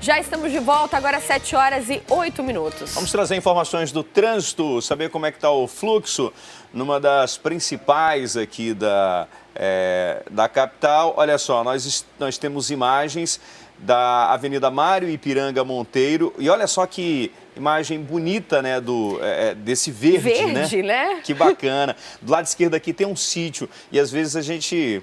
Já estamos de volta, agora 7h08. Vamos trazer informações do trânsito, saber como é que está o fluxo numa das principais aqui da capital. Olha só, nós temos imagens da Avenida Mário Ipiranga Monteiro e olha só que imagem bonita, né, desse verde, né? Que bacana. Do lado esquerdo aqui tem um sítio e às vezes a gente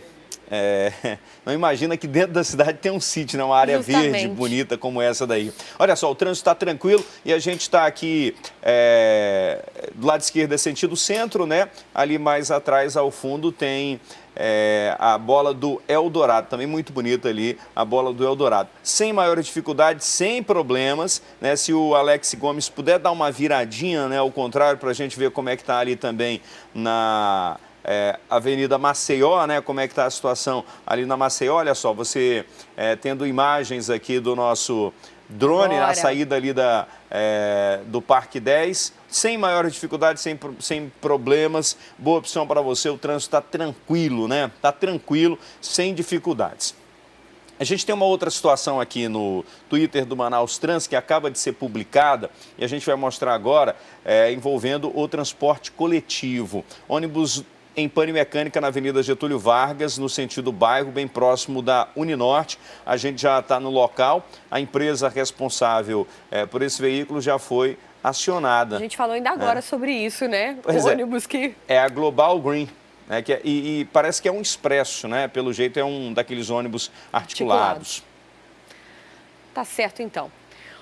não imagina que dentro da cidade tem um sítio, né? Uma área verde bonita como essa daí. Olha só, o trânsito está tranquilo e a gente está aqui do lado esquerdo é sentido centro, né? Ali mais atrás, ao fundo, tem a bola do Eldorado, também muito bonita ali, a bola do Eldorado. Sem maior dificuldade, sem problemas, né? Se o Alex Gomes puder dar uma viradinha, né? Ao contrário, para a gente ver como é que está ali também na Avenida Maceió, né? Como é que está a situação ali na Maceió. Olha só, você tendo imagens aqui do nosso drone, a saída ali do Parque 10, sem maior dificuldade, sem problemas, boa opção para você, o trânsito está tranquilo, né? Está tranquilo, sem dificuldades. A gente tem uma outra situação aqui no Twitter do Manaus Trans, que acaba de ser publicada, e a gente vai mostrar agora, envolvendo o transporte coletivo. Ônibus em pane mecânica na Avenida Getúlio Vargas, no sentido bairro, bem próximo da Uninorte. A gente já está no local, a empresa responsável por esse veículo já foi acionada. A gente falou ainda agora sobre isso, né? Pois o ônibus que... É a Global Green, né? E parece que é um expresso, né? Pelo jeito é um daqueles ônibus articulados. Tá certo, então.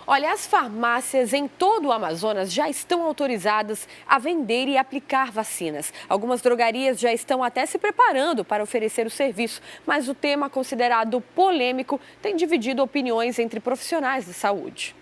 Olha, as farmácias em todo o Amazonas já estão autorizadas a vender e aplicar vacinas. Algumas drogarias já estão até se preparando para oferecer o serviço, mas o tema, considerado polêmico, tem dividido opiniões entre profissionais de saúde.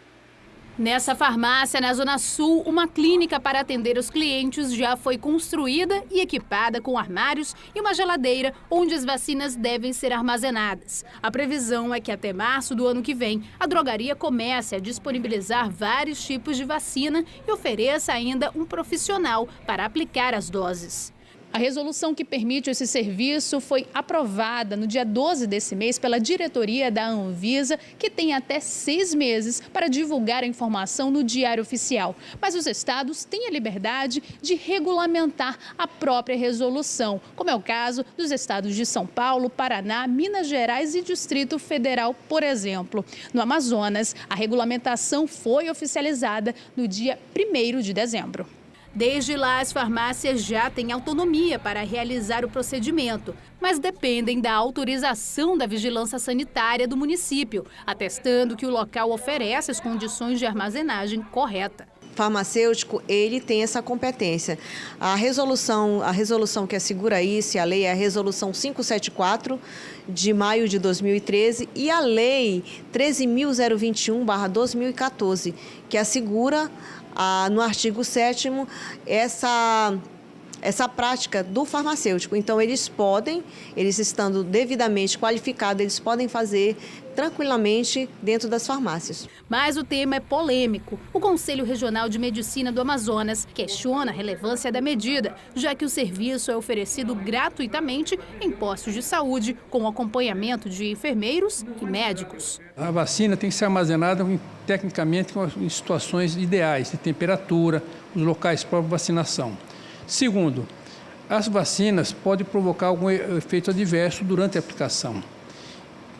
Nessa farmácia, na Zona Sul, uma clínica para atender os clientes já foi construída e equipada com armários e uma geladeira onde as vacinas devem ser armazenadas. A previsão é que até março do ano que vem, a drogaria comece a disponibilizar vários tipos de vacina e ofereça ainda um profissional para aplicar as doses. A resolução que permite esse serviço foi aprovada no dia 12 desse mês pela diretoria da Anvisa, que tem até 6 meses para divulgar a informação no Diário Oficial. Mas os estados têm a liberdade de regulamentar a própria resolução, como é o caso dos estados de São Paulo, Paraná, Minas Gerais e Distrito Federal, por exemplo. No Amazonas, a regulamentação foi oficializada no dia 1º de dezembro. Desde lá, as farmácias já têm autonomia para realizar o procedimento, mas dependem da autorização da vigilância sanitária do município, atestando que o local oferece as condições de armazenagem correta. Farmacêutico, ele tem essa competência. A resolução que assegura isso, a lei é a Resolução 574, de maio de 2013, e a Lei 13.021/2014, que assegura, no artigo 7º, essa prática do farmacêutico. Então, eles estando devidamente qualificados, eles podem fazer tranquilamente dentro das farmácias. Mas o tema é polêmico. O Conselho Regional de Medicina do Amazonas questiona a relevância da medida, já que o serviço é oferecido gratuitamente em postos de saúde, com acompanhamento de enfermeiros e médicos. A vacina tem que ser armazenada tecnicamente em situações ideais, de temperatura, os locais para vacinação. Segundo, as vacinas podem provocar algum efeito adverso durante a aplicação.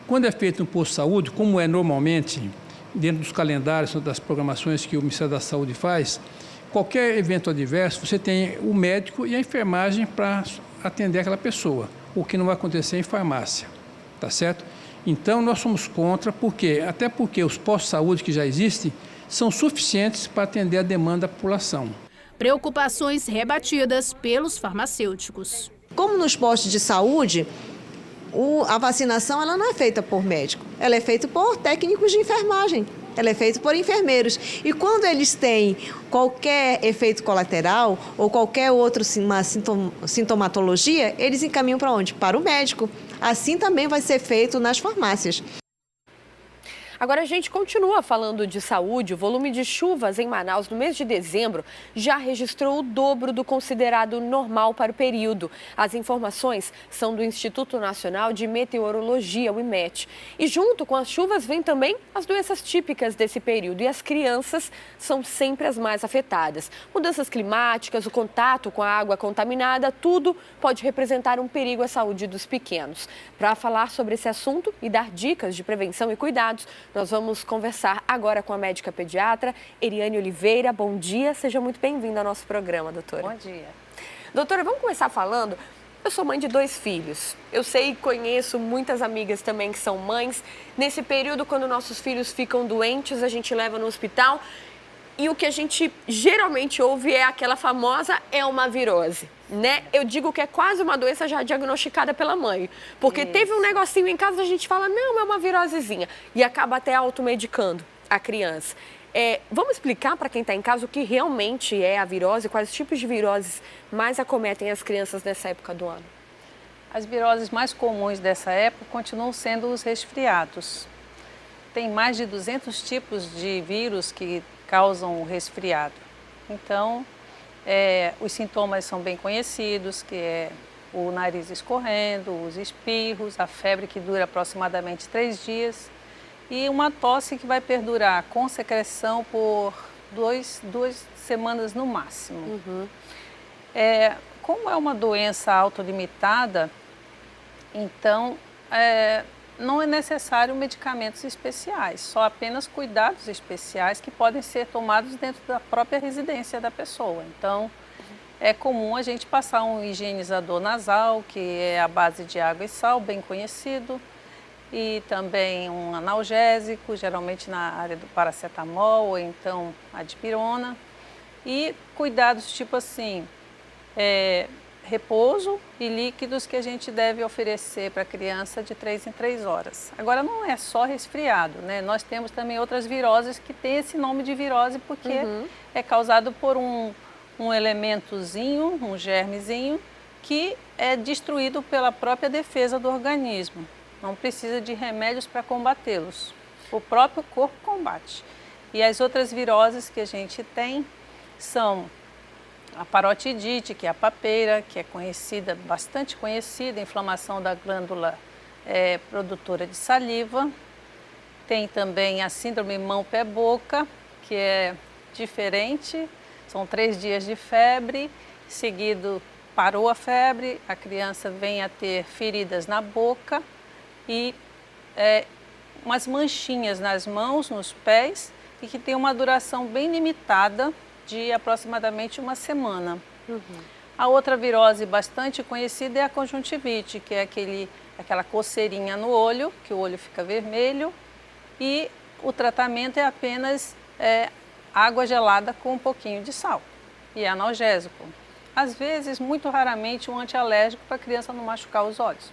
Quando é feito no posto de saúde, como é normalmente dentro dos calendários, das programações que o Ministério da Saúde faz, qualquer evento adverso, você tem o médico e a enfermagem para atender aquela pessoa, o que não vai acontecer em farmácia, tá certo? Então, nós somos contra, até porque os postos de saúde que já existem são suficientes para atender a demanda da população. Preocupações rebatidas pelos farmacêuticos. Como nos postos de saúde, a vacinação ela não é feita por médico, ela é feita por técnicos de enfermagem, ela é feita por enfermeiros. E quando eles têm qualquer efeito colateral ou qualquer outra sintomatologia, eles encaminham para onde? Para o médico. Assim também vai ser feito nas farmácias. Agora a gente continua falando de saúde. O volume de chuvas em Manaus no mês de dezembro já registrou o dobro do considerado normal para o período. As informações são do Instituto Nacional de Meteorologia, o IMET. E junto com as chuvas vem também as doenças típicas desse período. E as crianças são sempre as mais afetadas. Mudanças climáticas, o contato com a água contaminada, tudo pode representar um perigo à saúde dos pequenos. Para falar sobre esse assunto e dar dicas de prevenção e cuidados, nós vamos conversar agora com a médica pediatra Eriane Oliveira. Bom dia, seja muito bem-vinda ao nosso programa, doutora. Bom dia. Doutora, vamos começar falando. Eu sou mãe de 2 filhos. Eu sei e conheço muitas amigas também que são mães. Nesse período, quando nossos filhos ficam doentes, a gente leva no hospital. E o que a gente geralmente ouve é aquela famosa uma virose, né? Eu digo que é quase uma doença já diagnosticada pela mãe. Porque teve um negocinho em casa, a gente fala, não, é uma virosezinha. E acaba até automedicando a criança. Vamos explicar para quem está em casa o que realmente é a virose, quais tipos de viroses mais acometem as crianças nessa época do ano? As viroses mais comuns dessa época continuam sendo os resfriados. Tem mais de 200 tipos de vírus que causam o resfriado. Então, os sintomas são bem conhecidos, que é o nariz escorrendo, os espirros, a febre que dura aproximadamente 3 dias e uma tosse que vai perdurar com secreção por 2 semanas no máximo. Uhum. Como é uma doença autolimitada, então não é necessário medicamentos especiais, só apenas cuidados especiais que podem ser tomados dentro da própria residência da pessoa. Então, é comum a gente passar um higienizador nasal, que é a base de água e sal, bem conhecido, e também um analgésico, geralmente na área do paracetamol ou então a dipirona. E cuidados tipo assim, repouso e líquidos que a gente deve oferecer para a criança de 3 em 3 horas. Agora, não é só resfriado, né? Nós temos também outras viroses que têm esse nome de virose porque é causado por um elementozinho, um germezinho, que é destruído pela própria defesa do organismo. Não precisa de remédios para combatê-los. O próprio corpo combate. E as outras viroses que a gente tem são a parotidite, que é a papeira, que é conhecida, bastante conhecida, inflamação da glândula produtora de saliva. Tem também a síndrome mão-pé-boca, que é diferente, são 3 dias de febre, seguido parou a febre, a criança vem a ter feridas na boca e umas manchinhas nas mãos, nos pés, e que tem uma duração bem limitada, de aproximadamente 1 semana. A outra virose bastante conhecida é a conjuntivite, que é aquela coceirinha no olho, que o olho fica vermelho, e o tratamento é apenas água gelada com um pouquinho de sal e analgésico. Às vezes, muito raramente, um antialérgico para a criança não machucar os olhos.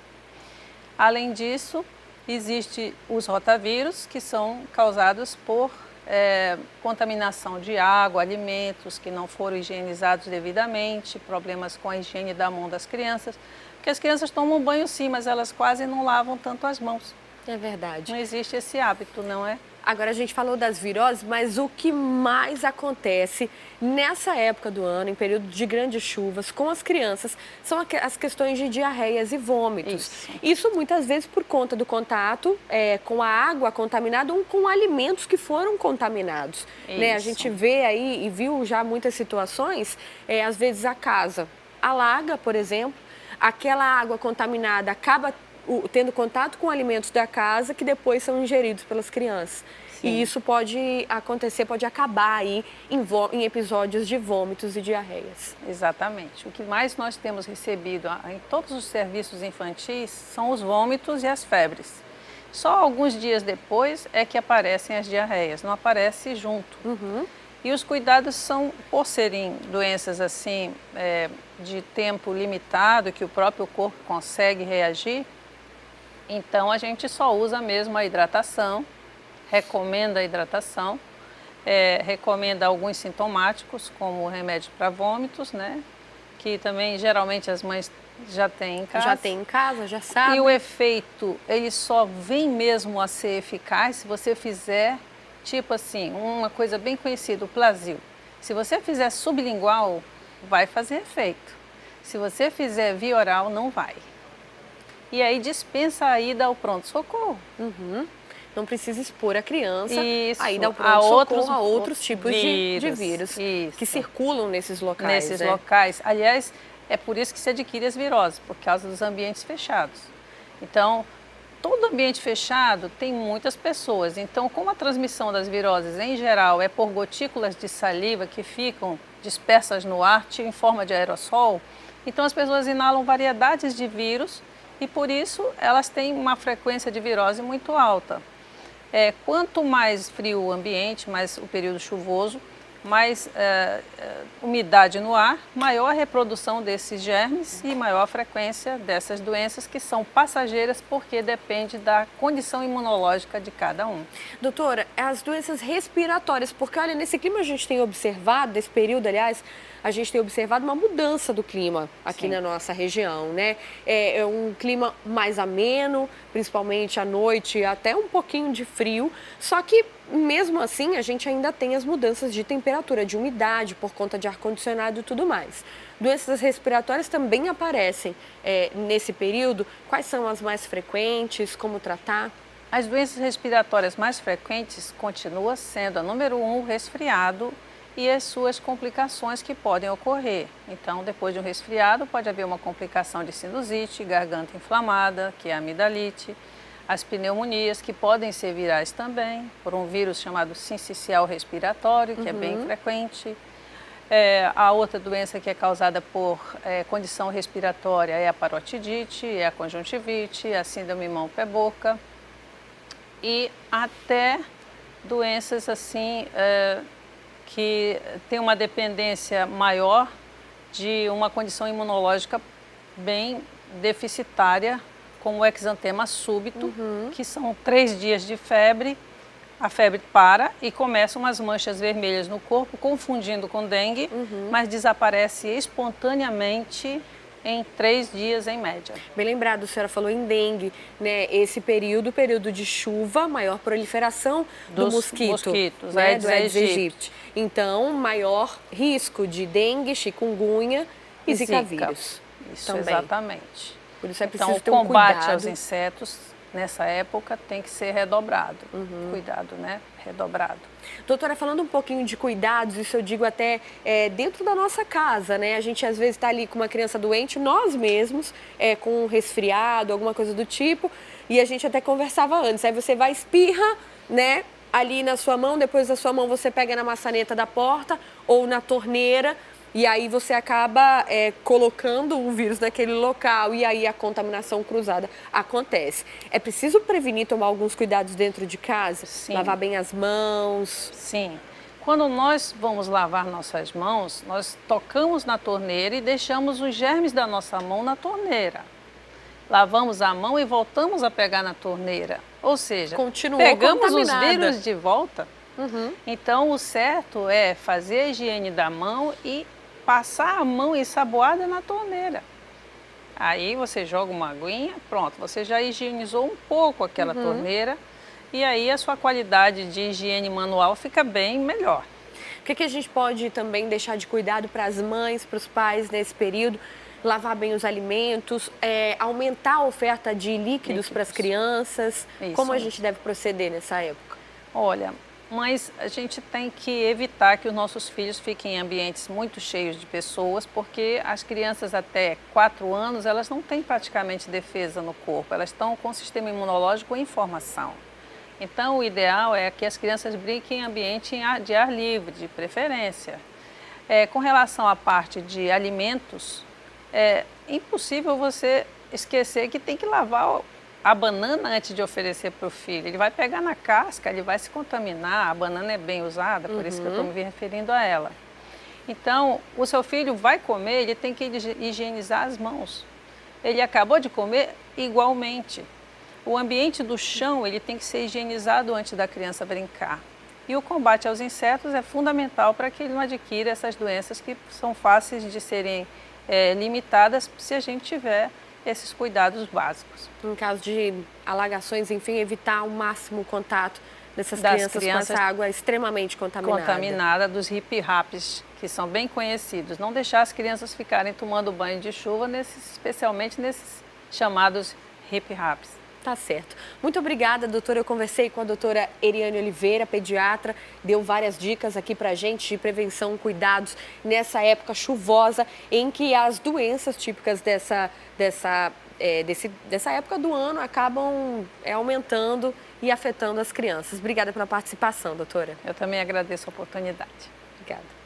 Além disso, existem os rotavírus, que são causados por contaminação de água, alimentos que não foram higienizados devidamente, problemas com a higiene da mão das crianças, porque as crianças tomam banho sim, mas elas quase não lavam tanto as mãos. É verdade. Não existe esse hábito, não é? Agora a gente falou das viroses, mas o que mais acontece nessa época do ano, em período de grandes chuvas, com as crianças, são as questões de diarreias e vômitos. Isso muitas vezes por conta do contato com a água contaminada ou com alimentos que foram contaminados. Né? A gente vê aí e viu já muitas situações, às vezes a casa alaga, por exemplo, aquela água contaminada acaba tendo contato com alimentos da casa que depois são ingeridos pelas crianças. Sim. E isso pode acontecer, pode acabar aí em episódios de vômitos e diarreias. Exatamente. O que mais nós temos recebido em todos os serviços infantis são os vômitos e as febres. Só alguns dias depois é que aparecem as diarreias, não aparece junto. E os cuidados são, por serem doenças assim, de tempo limitado, que o próprio corpo consegue reagir, então a gente só usa mesmo a hidratação, recomenda a hidratação, recomenda alguns sintomáticos, como o remédio para vômitos, né? Que também geralmente as mães Já tem em casa. Já tem em casa, já sabe. E o efeito, ele só vem mesmo a ser eficaz se você fizer, tipo assim, uma coisa bem conhecida, o Plasil. Se você fizer sublingual, vai fazer efeito. Se você fizer via oral, não vai. E aí dispensa a ida ao pronto-socorro. Não precisa expor a criança Isso, a ida ao a pronto-socorro a outros tipos de vírus isso. que circulam nesses locais. Nesses né? locais. Aliás, é por isso que se adquire as viroses, por causa dos ambientes fechados. Então, todo ambiente fechado tem muitas pessoas. Então, como a transmissão das viroses, em geral, é por gotículas de saliva que ficam dispersas no ar, em forma de aerossol, então as pessoas inalam variedades de vírus e, por isso, elas têm uma frequência de virose muito alta. Quanto mais frio o ambiente, mais o período chuvoso, mais umidade no ar, maior a reprodução desses germes e maior a frequência dessas doenças que são passageiras porque depende da condição imunológica de cada um. Doutora, as doenças respiratórias, porque olha, nesse clima a gente tem observado, nesse período, aliás, a gente tem observado uma mudança do clima aqui Sim. na nossa região, né? É um clima mais ameno, principalmente à noite, até um pouquinho de frio, só que mesmo assim a gente ainda tem as mudanças de temperatura, de umidade, por conta de ar-condicionado e tudo mais. Doenças respiratórias também aparecem nesse período. Quais são as mais frequentes? Como tratar? As doenças respiratórias mais frequentes continua sendo a número 1, o resfriado, e as suas complicações que podem ocorrer. Então, depois de um resfriado, pode haver uma complicação de sinusite, garganta inflamada, que é a amidalite, as pneumonias, que podem ser virais também, por um vírus chamado sincicial respiratório, que é bem frequente. A outra doença que é causada por condição respiratória é a parotidite, é a conjuntivite, é a síndrome mão-pé-boca e até doenças assim que tem uma dependência maior de uma condição imunológica bem deficitária, como o exantema súbito, que são 3 dias de febre, a febre para e começam umas manchas vermelhas no corpo, confundindo com dengue, mas desaparece espontaneamente em 3 dias em média. Bem lembrado, a senhora falou em dengue, né? Esse período de chuva, maior proliferação do mosquito, mosquitos, né? Do Aedes aegypti. Então, maior risco de dengue, chikungunya e zika vírus. Isso, também. Exatamente. Por isso é preciso Então, ter o um combate cuidado. aos insetos nessa época tem que ser redobrado. Cuidado, né? Redobrado. Doutora, falando um pouquinho de cuidados, isso eu digo até dentro da nossa casa, né? A gente às vezes está ali com uma criança doente, nós mesmos, com um resfriado, alguma coisa do tipo, e a gente até conversava antes. Aí você vai espirra, né? Ali na sua mão, depois da sua mão você pega na maçaneta da porta ou na torneira, e aí você acaba colocando o vírus naquele local e aí a contaminação cruzada acontece. É preciso prevenir, tomar alguns cuidados dentro de casa? Sim. Lavar bem as mãos? Sim. Quando nós vamos lavar nossas mãos, nós tocamos na torneira e deixamos os germes da nossa mão na torneira. Lavamos a mão e voltamos a pegar na torneira. Ou seja, continuou pegamos os contaminada. vírus de volta. Então, o certo é fazer a higiene da mão e passar a mão ensaboada na torneira. Aí você joga uma aguinha, pronto, você já higienizou um pouco aquela torneira e aí a sua qualidade de higiene manual fica bem melhor. O que a gente pode também deixar de cuidado para as mães, para os pais nesse período? Lavar bem os alimentos, aumentar a oferta de líquidos para as crianças. Isso. Como a gente deve proceder nessa época? Olha, mas a gente tem que evitar que os nossos filhos fiquem em ambientes muito cheios de pessoas, porque as crianças até 4 anos, elas não têm praticamente defesa no corpo, elas estão com o sistema imunológico em formação. Então, o ideal é que as crianças brinquem em ambiente de ar livre, de preferência. Com relação à parte de alimentos, é impossível você esquecer que tem que lavar a banana antes de oferecer para o filho. Ele vai pegar na casca, ele vai se contaminar, a banana é bem usada, por isso que eu estou me referindo a ela. Então, o seu filho vai comer, ele tem que higienizar as mãos. Ele acabou de comer igualmente. O ambiente do chão, ele tem que ser higienizado antes da criança brincar. E o combate aos insetos é fundamental para que ele não adquira essas doenças que são fáceis de serem limitadas se a gente tiver esses cuidados básicos. Em caso de alagações, enfim, evitar ao máximo o contato dessas Das crianças com essa água extremamente contaminada. Contaminada dos hip-raps, que são bem conhecidos. Não deixar as crianças ficarem tomando banho de chuva, especialmente nesses chamados hip-raps. Tá certo. Muito obrigada, doutora. Eu conversei com a doutora Eriane Oliveira, pediatra, deu várias dicas aqui pra gente de prevenção, cuidados nessa época chuvosa em que as doenças típicas dessa época do ano acabam aumentando e afetando as crianças. Obrigada pela participação, doutora. Eu também agradeço a oportunidade. Obrigada.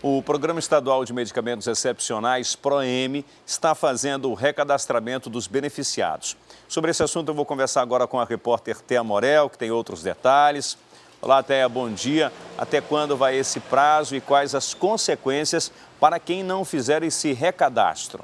O Programa Estadual de Medicamentos Excepcionais, PROEM, está fazendo o recadastramento dos beneficiados. Sobre esse assunto eu vou conversar agora com a repórter Thea Morel, que tem outros detalhes. Olá, Thea, bom dia. Até quando vai esse prazo e quais as consequências para quem não fizer esse recadastro?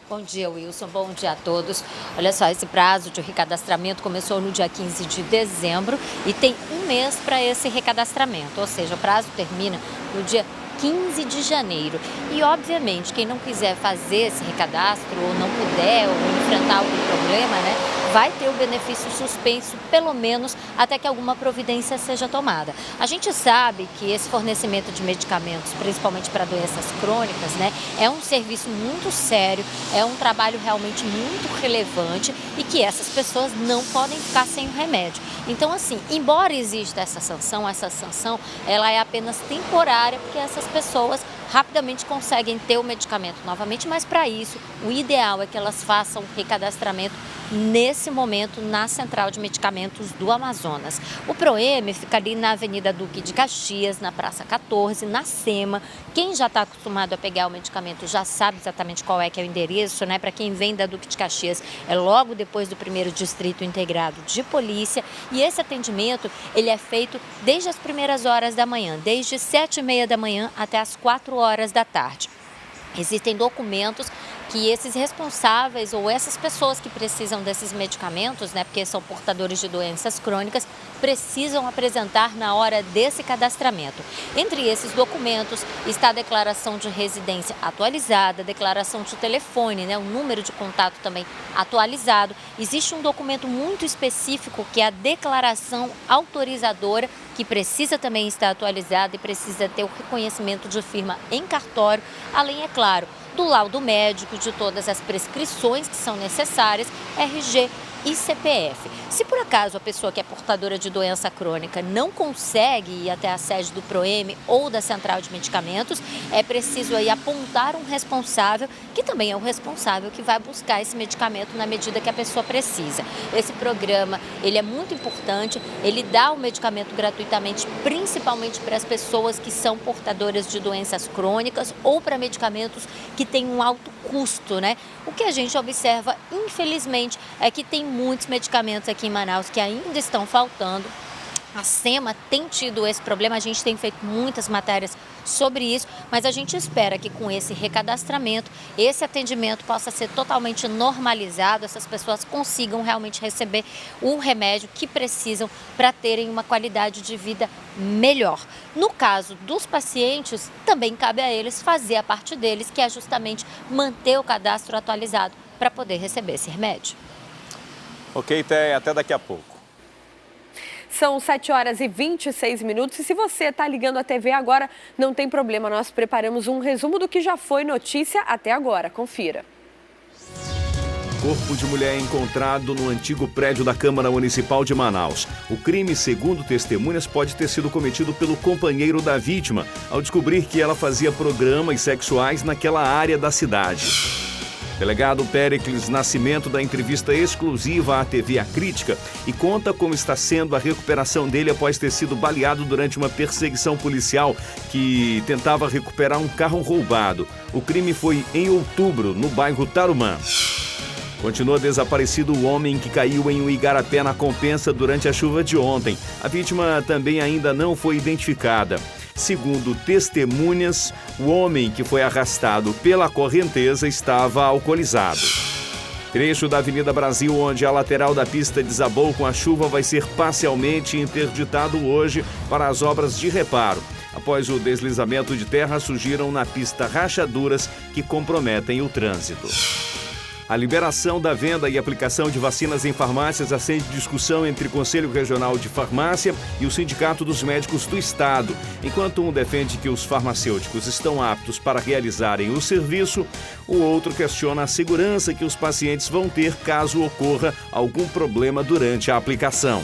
Bom dia, Wilson. Bom dia a todos. Olha só, esse prazo de recadastramento começou no dia 15 de dezembro e tem um mês para esse recadastramento, ou seja, o prazo termina no dia 15 de janeiro. E, obviamente, quem não quiser fazer esse recadastro ou não puder ou enfrentar algum problema, né, vai ter o benefício suspenso, pelo menos até que alguma providência seja tomada. A gente sabe que esse fornecimento de medicamentos, principalmente para doenças crônicas, né, é um serviço muito sério, é um trabalho realmente muito relevante e que essas pessoas não podem ficar sem o remédio. Então, assim, embora exista essa sanção ela é apenas temporária, porque essas pessoas rapidamente conseguem ter o medicamento novamente, mas para isso o ideal é que elas façam o recadastramento nesse momento na Central de Medicamentos do Amazonas. O PROEM fica ali na Avenida Duque de Caxias, na Praça 14, na SEMA. Quem já está acostumado a pegar o medicamento já sabe exatamente qual é que é o endereço, né? Para quem vem da Duque de Caxias, é logo depois do 1º Distrito Integrado de Polícia. E esse atendimento, ele é feito desde as primeiras horas da manhã, desde 7h30 da manhã até as 4 horas da tarde. Existem documentos que esses responsáveis ou essas pessoas que precisam desses medicamentos, né, porque são portadores de doenças crônicas, precisam apresentar na hora desse cadastramento. Entre esses documentos está a declaração de residência atualizada, declaração de telefone, né, o número de contato também atualizado. Existe um documento muito específico que é a declaração autorizadora, que precisa também estar atualizada e precisa ter o reconhecimento de firma em cartório, além, é claro, do laudo médico, de todas as prescrições que são necessárias, RG e CPF. Se por acaso a pessoa que é portadora de doença crônica não consegue ir até a sede do PROEM ou da Central de Medicamentos, é preciso aí apontar um responsável, que também é o responsável que vai buscar esse medicamento na medida que a pessoa precisa. Esse programa, ele é muito importante, ele dá o medicamento gratuitamente, principalmente para as pessoas que são portadoras de doenças crônicas ou para medicamentos que têm um alto custo, né? O que a gente observa, infelizmente, é que tem muitos medicamentos aqui em Manaus que ainda estão faltando. A SEMA tem tido esse problema, a gente tem feito muitas matérias sobre isso, mas a gente espera que com esse recadastramento, esse atendimento possa ser totalmente normalizado, essas pessoas consigam realmente receber o remédio que precisam para terem uma qualidade de vida melhor. No caso dos pacientes, também cabe a eles fazer a parte deles, que é justamente manter o cadastro atualizado para poder receber esse remédio. Ok, Thea, até daqui a pouco. São 7h26 e se você está ligando a TV agora, não tem problema, nós preparamos um resumo do que já foi notícia até agora. Confira. Corpo de mulher encontrado no antigo prédio da Câmara Municipal de Manaus. O crime, segundo testemunhas, pode ter sido cometido pelo companheiro da vítima, ao descobrir que ela fazia programas sexuais naquela área da cidade. Delegado Péricles Nascimento dá entrevista exclusiva à TV A Crítica e conta como está sendo a recuperação dele após ter sido baleado durante uma perseguição policial que tentava recuperar um carro roubado. O crime foi em outubro, no bairro Tarumã. Continua desaparecido o homem que caiu em um igarapé na Compensa durante a chuva de ontem. A vítima também ainda não foi identificada. Segundo testemunhas, o homem que foi arrastado pela correnteza estava alcoolizado. Trecho da Avenida Brasil, onde a lateral da pista desabou com a chuva, vai ser parcialmente interditado hoje para as obras de reparo. Após o deslizamento de terra, surgiram na pista rachaduras que comprometem o trânsito. A liberação da venda e aplicação de vacinas em farmácias acende discussão entre o Conselho Regional de Farmácia e o Sindicato dos Médicos do Estado. Enquanto um defende que os farmacêuticos estão aptos para realizarem o serviço, o outro questiona a segurança que os pacientes vão ter caso ocorra algum problema durante a aplicação.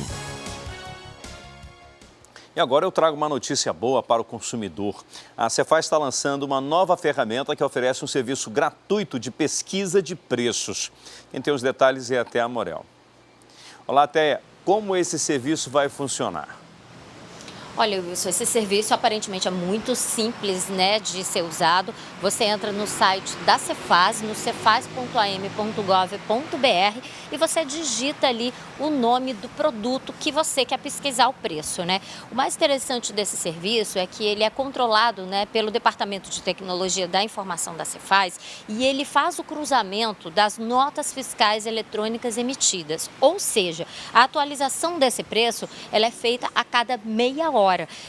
E agora eu trago uma notícia boa para o consumidor. A Cefaz está lançando uma nova ferramenta que oferece um serviço gratuito de pesquisa de preços. Quem tem os detalhes é a Thea Morel. Olá, Thea. Como esse serviço vai funcionar? Olha, Wilson, esse serviço aparentemente é muito simples, né, de ser usado. Você entra no site da Cefaz, no cefaz.am.gov.br e você digita ali o nome do produto que você quer pesquisar o preço, né? O mais interessante desse serviço é que ele é controlado, né, pelo Departamento de Tecnologia da Informação da Cefaz e ele faz o cruzamento das notas fiscais eletrônicas emitidas. Ou seja, a atualização desse preço ela é feita a cada meia hora.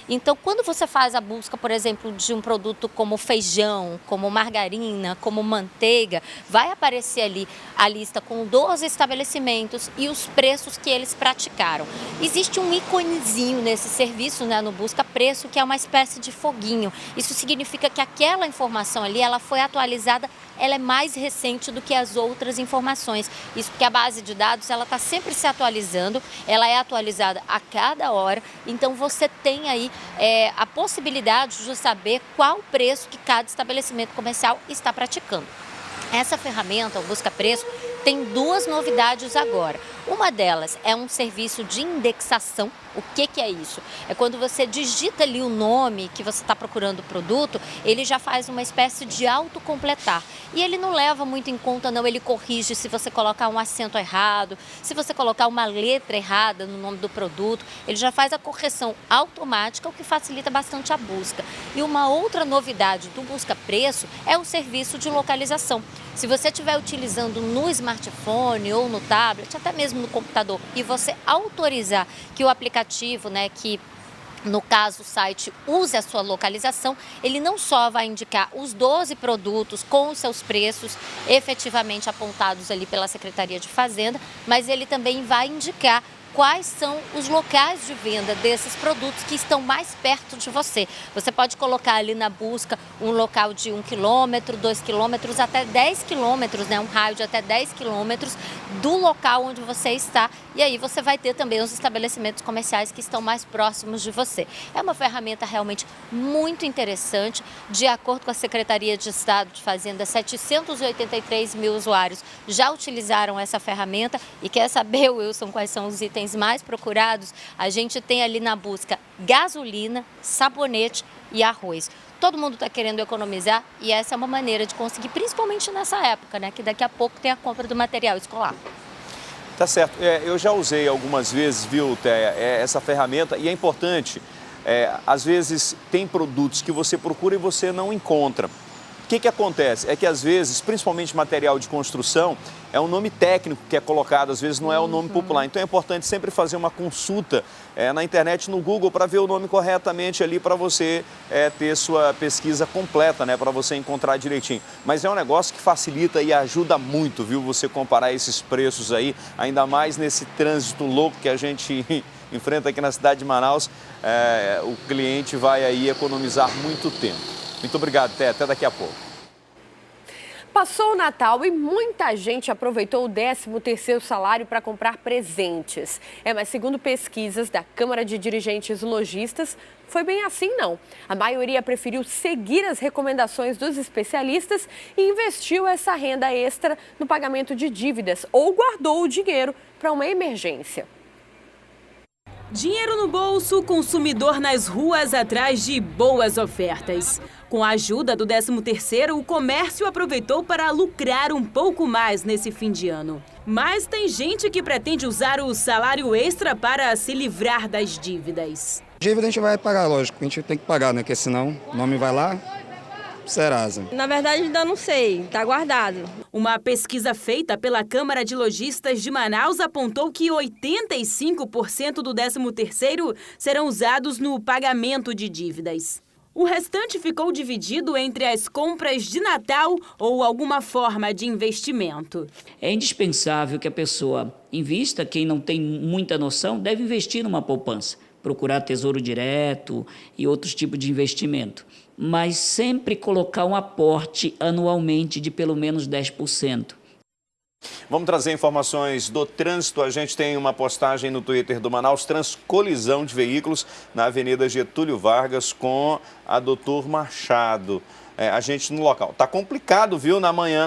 Então, quando você faz a busca, por exemplo, de um produto como feijão, como margarina, como manteiga, vai aparecer ali a lista com 12 estabelecimentos e os preços que eles praticaram. Existe um íconezinho nesse serviço, né, no Busca Preço, que é uma espécie de foguinho. Isso significa que aquela informação ali, ela foi atualizada, ela é mais recente do que as outras informações. Isso porque a base de dados, ela está sempre se atualizando, ela é atualizada a cada hora, então você tem aí a possibilidade de saber qual o preço que cada estabelecimento comercial está praticando. Essa ferramenta, o Busca Preço, tem duas novidades agora. Uma delas é um serviço de indexação. O que é isso? É quando você digita ali o nome que você está procurando o produto, ele já faz uma espécie de autocompletar. E ele não leva muito em conta, não, ele corrige se você colocar um acento errado, se você colocar uma letra errada no nome do produto, ele já faz a correção automática, o que facilita bastante a busca. E uma outra novidade do Busca Preço é o serviço de localização. Se você estiver utilizando no smartphone ou no tablet, até mesmo no computador, e você autorizar que o aplicativo, né, que no caso o site use a sua localização, ele não só vai indicar os 12 produtos com os seus preços efetivamente apontados ali pela Secretaria de Fazenda, mas ele também vai indicar quais são os locais de venda desses produtos que estão mais perto de você. Você pode colocar ali na busca um local de 1 quilômetro, 2 quilômetros, até 10 quilômetros, né? Um raio de até 10 quilômetros do local onde você está. E aí você vai ter também os estabelecimentos comerciais que estão mais próximos de você. É uma ferramenta realmente muito interessante. De acordo com a Secretaria de Estado de Fazenda, 783 mil usuários já utilizaram essa ferramenta. E quer saber, Wilson, quais são os itens mais procurados? A gente tem ali na busca gasolina, sabonete e arroz. Todo mundo está querendo economizar e essa é uma maneira de conseguir, principalmente nessa época, né? Que daqui a pouco tem a compra do material escolar. Tá certo. Eu já usei algumas vezes, viu, Thea, essa ferramenta e é importante. Às vezes tem produtos que você procura e você não encontra. O que acontece? É que às vezes, principalmente material de construção, é um nome técnico que é colocado, às vezes não é o nome popular. Então é importante sempre fazer uma consulta na internet, no Google, para ver o nome corretamente ali, para você ter sua pesquisa completa, né? Para você encontrar direitinho. Mas é um negócio que facilita e ajuda muito, viu? Você comparar esses preços aí, ainda mais nesse trânsito louco que a gente enfrenta aqui na cidade de Manaus, o cliente vai aí economizar muito tempo. Muito obrigado, Té. Até daqui a pouco. Passou o Natal e muita gente aproveitou o 13º salário para comprar presentes. Mas segundo pesquisas da Câmara de Dirigentes Lojistas, foi bem assim não. A maioria preferiu seguir as recomendações dos especialistas e investiu essa renda extra no pagamento de dívidas ou guardou o dinheiro para uma emergência. Dinheiro no bolso, consumidor nas ruas atrás de boas ofertas. Com a ajuda do 13º, o comércio aproveitou para lucrar um pouco mais nesse fim de ano. Mas tem gente que pretende usar o salário extra para se livrar das dívidas. Dívida a gente vai pagar, lógico, a gente tem que pagar, né? Porque senão o nome vai lá, Serasa. Na verdade, ainda não sei, está guardado. Uma pesquisa feita pela Câmara de Lojistas de Manaus apontou que 85% do 13º serão usados no pagamento de dívidas. O restante ficou dividido entre as compras de Natal ou alguma forma de investimento. É indispensável que a pessoa invista. Quem não tem muita noção deve investir numa poupança, procurar Tesouro Direto e outros tipos de investimento, mas sempre colocar um aporte anualmente de pelo menos 10%. Vamos trazer informações do trânsito. A gente tem uma postagem no Twitter do Manaus Trans, colisão de veículos na Avenida Getúlio Vargas com a Doutor Machado. A gente no local. Tá complicado, viu, na manhã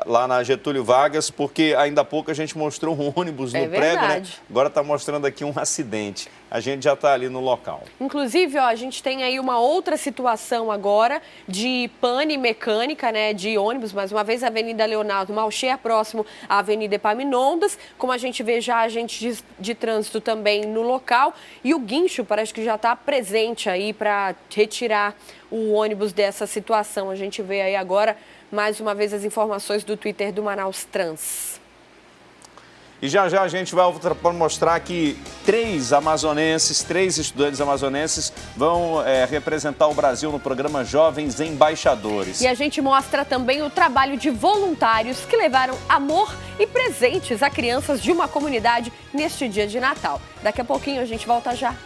lá na Getúlio Vargas, porque ainda há pouco a gente mostrou um ônibus no prego, né? Agora tá mostrando aqui um acidente. A gente já está ali no local. Inclusive, ó, a gente tem aí uma outra situação agora de pane mecânica, né, de ônibus, mais uma vez, Avenida Leonardo Malcher, próximo à Avenida Epaminondas. Como a gente vê já agentes de trânsito também no local. E o guincho parece que já está presente aí para retirar o ônibus dessa situação. A gente vê aí agora, mais uma vez, as informações do Twitter do Manaus Trans. E já a gente vai mostrar que 3 estudantes amazonenses vão representar o Brasil no programa Jovens Embaixadores. E a gente mostra também o trabalho de voluntários que levaram amor e presentes a crianças de uma comunidade neste dia de Natal. Daqui a pouquinho a gente volta já.